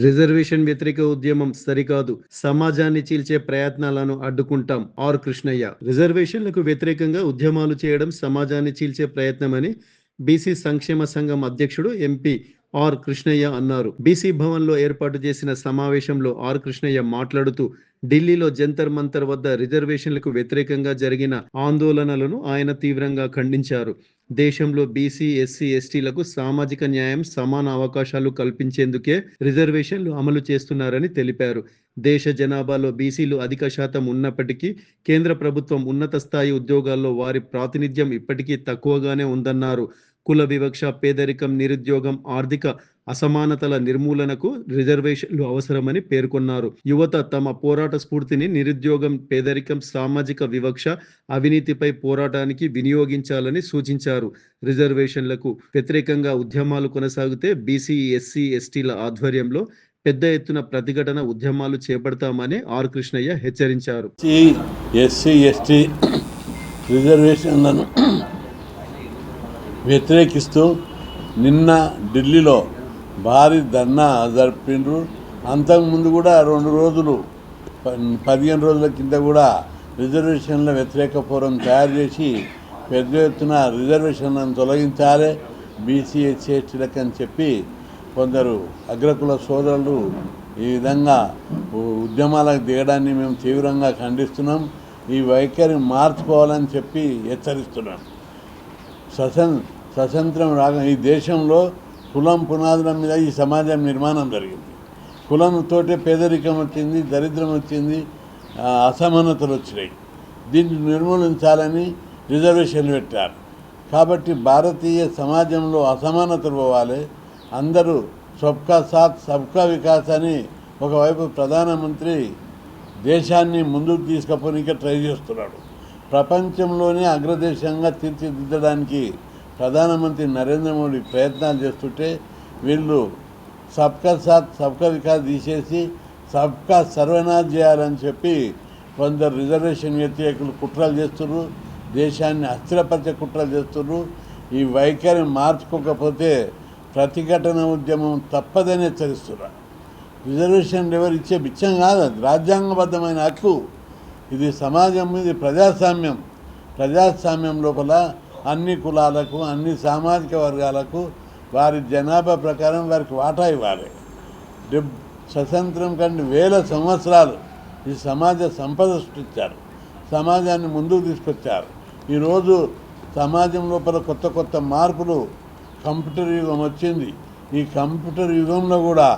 Reservation వ్యతిరేక ఉద్యమం సరికాదు, సమాజాన్ని చీల్చే ప్రయత్నాలను అడ్డుకుంటాం. ఆర్ కృష్ణయ్య. రిజర్వేషన్లకు వ్యతిరేకంగా ఉద్యమాలు చేయడం సమాజాన్ని చీల్చే ప్రయత్నమని బీసీ సంక్షేమ సంఘం అధ్యక్షుడు ఎంపీ ఆర్ కృష్ణయ్య అన్నారు. బీసీ భవన్లో ఏర్పాటు చేసిన సమావేశంలో ఆర్ కృష్ణయ్య మాట్లాడుతూ ఢిల్లీలో జంతర్ మంతర్ వద్ద రిజర్వేషన్లకు వ్యతిరేకంగా జరిగిన ఆందోళనలను ఆయన తీవ్రంగా ఖండించారు. దేశంలో బీసీ, ఎస్సీ, ఎస్టీలకు సామాజిక న్యాయం, సమాన అవకాశాలు కల్పించేందుకే రిజర్వేషన్లు అమలు చేస్తున్నారని తెలిపారు. దేశ జనాభాలో బీసీలు అధిక శాతం ఉన్నప్పటికీ కేంద్ర ప్రభుత్వం ఉన్నత స్థాయి ఉద్యోగాల్లో వారి ప్రాతినిధ్యం ఇప్పటికీ తక్కువగానే ఉందన్నారు. కుల వివక్ష, పేదరికం, నిరుద్యోగం, ఆర్థిక అసమానతల నిర్మూలనకు రిజర్వేషన్లు అవసరమని పేర్కొన్నారు. యువత తమ పోరాట స్ఫూర్తిని నిరుద్యోగం, పేదరికం, సామాజిక వివక్ష, అవినీతిపై పోరాటానికి వినియోగించాలని సూచించారు. రిజర్వేషన్లకు వ్యతిరేకంగా ఉద్యమాలు కొనసాగితే బీసీ, ఎస్సీ, ఎస్టీల ఆధ్వర్యంలో పెద్ద ఎత్తున ప్రతిఘటన ఉద్యమాలు చేపడతామని ఆర్ కృష్ణయ్య హెచ్చరించారు. ఎస్సీ, ఎస్టీ రిజర్వేషన్లను వ్యతిరేకిస్తూ నిన్న ఢిల్లీలో భారీ ధర్నా జరిపిండ్రు. అంతకుముందు కూడా 2 రోజులు 15 రోజుల కింద కూడా రిజర్వేషన్ల వ్యతిరేక ఫోరం తయారు చేసి పెద్ద ఎత్తున రిజర్వేషన్లను తొలగించాలి బీసీ, ఎస్సీ, ఎస్టీలకు అని చెప్పి కొందరు అగ్రకుల సోదరులు ఈ విధంగా ఉద్యమాలకు దిగడాన్ని మేము తీవ్రంగా ఖండిస్తున్నాం. ఈ వైఖరి మార్చుకోవాలని చెప్పి హెచ్చరిస్తున్నాం. స్వతంత్రం రాగా ఈ దేశంలో కులం పునాదుల మీద ఈ సమాజం నిర్మాణం జరిగింది. కులంతోటే పేదరికం వచ్చింది, దరిద్రం వచ్చింది, అసమానతలు వచ్చినాయి. దీన్ని నిర్మూలించాలని రిజర్వేషన్లు పెట్టారు. కాబట్టి భారతీయ సమాజంలో అసమానతలు పోవాలి, అందరూ సబ్కా సాత్ సబ్కా వికాస్ అని ఒకవైపు ప్రధానమంత్రి దేశాన్ని ముందుకు తీసుకుపోనీకి ట్రై చేస్తున్నాడు. ప్రపంచంలోనే అగ్రదేశంగా తీర్చిదిద్దడానికి ప్రధానమంత్రి నరేంద్ర మోడీ ప్రయత్నాలు చేస్తుంటే వీళ్ళు సబ్కా సాత్ సబ్కా వికాస్ తీసేసి సబ్కా సర్వనాశ్ చేయాలని చెప్పి కొందరు రిజర్వేషన్ వ్యతిరేకులు కుట్రలు చేస్తున్నారు, దేశాన్ని అస్థిరపరిచే కుట్రలు చేస్తున్నారు. ఈ వైఖరి మార్చుకోకపోతే ప్రతిఘటన ఉద్యమం తప్పదని హెచ్చరిస్తున్నారు. రిజర్వేషన్ ఎవరు ఇచ్చే బిచ్చం కాదు, అది రాజ్యాంగబద్ధమైన హక్కు. ఇది సమాజం మీద ప్రజాస్వామ్యం లోపల అన్ని కులాలకు, అన్ని సామాజిక వర్గాలకు వారి జనాభా ప్రకారం వారికి వాటా ఇవ్వాలి. స్వతంత్రం కంటే 1000 సంవత్సరాలు ఈ సమాజ సంపద సృష్టించారు, సమాజాన్ని ముందుకు తీసుకొచ్చారు. ఈరోజు సమాజం లోపల కొత్త కొత్త మార్పులు, కంప్యూటర్ యుగం వచ్చింది. ఈ కంప్యూటర్ యుగంలో కూడా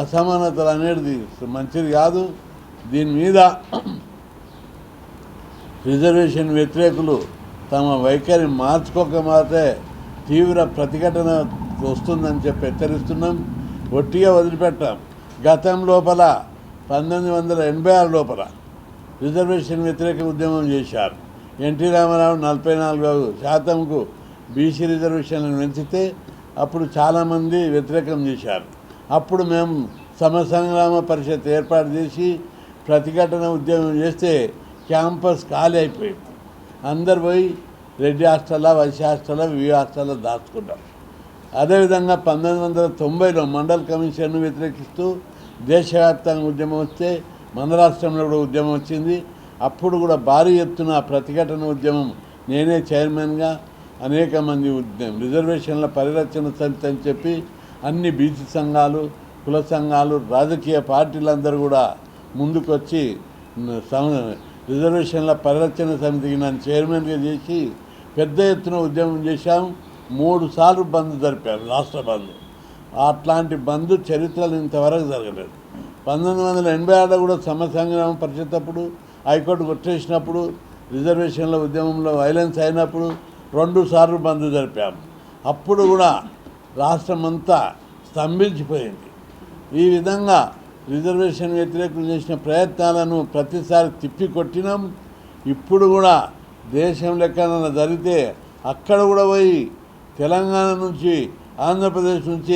అసమానతలు అనేది మంచిది కాదు. దీని మీద రిజర్వేషన్ వ్యతిరేకులు తమ వైఖరి మార్చుకోకపోతే తీవ్ర ప్రతిఘటన వస్తుందని చెప్పి హెచ్చరిస్తున్నాం. ఒట్టిగా వదిలిపెట్టాం. గతం లోపల 1986 లోపల రిజర్వేషన్ వ్యతిరేక ఉద్యమం చేశారు. ఎన్టీ రామారావు 44% బీసీ రిజర్వేషన్లను పెంచితే అప్పుడు చాలామంది వ్యతిరేకం చేశారు. అప్పుడు మేము సమసంగ్రామ పరిషత్ ఏర్పాటు చేసి ప్రతిఘటన ఉద్యమం చేస్తే క్యాంపస్ ఖాళీ అయిపోయింది. అందరు పోయి రెడ్డి హాస్టల్లో, వైశ్య హాస్టల్లో, వివి హాస్టల్లో దాచుకున్నాం. అదేవిధంగా 1990లో మండల్ కమిషన్ను వ్యతిరేకిస్తూ దేశవ్యాప్తంగా ఉద్యమం వస్తే మన రాష్ట్రంలో కూడా ఉద్యమం వచ్చింది. అప్పుడు కూడా భారీ ఎత్తున ప్రతిఘటన ఉద్యమం నేనే చైర్మన్గా అనేక మంది రిజర్వేషన్ల పరిరక్షణ సమితి అని చెప్పి అన్ని బీసీ సంఘాలు, కుల సంఘాలు, రాజకీయ పార్టీలందరూ కూడా ముందుకొచ్చి రిజర్వేషన్ల పరిరక్షణ సమితికి నన్ను చైర్మన్గా చేసి పెద్ద ఎత్తున ఉద్యమం చేశాం. 3 సార్లు బంద్ జరిపారు, రాష్ట్ర బంద్. అట్లాంటి బంద్ చరిత్రలు ఇంతవరకు జరగలేదు. 1986లో కూడా సమసంగ్రామ పరిషత్ అప్పుడు హైకోర్టు కొట్టేసినప్పుడు, రిజర్వేషన్ల ఉద్యమంలో వైలెన్స్ అయినప్పుడు 2 సార్లు బంద్ జరిపాము. అప్పుడు కూడా రాష్ట్రం అంతా స్తంభించిపోయింది. ఈ విధంగా రిజర్వేషన్ వ్యతిరేకులు చేసిన ప్రయత్నాలను ప్రతిసారి తిప్పికొట్టినాం. ఇప్పుడు కూడా దేశం లెక్కన జరిగితే అక్కడ కూడా పోయి తెలంగాణ నుంచి, ఆంధ్రప్రదేశ్ నుంచి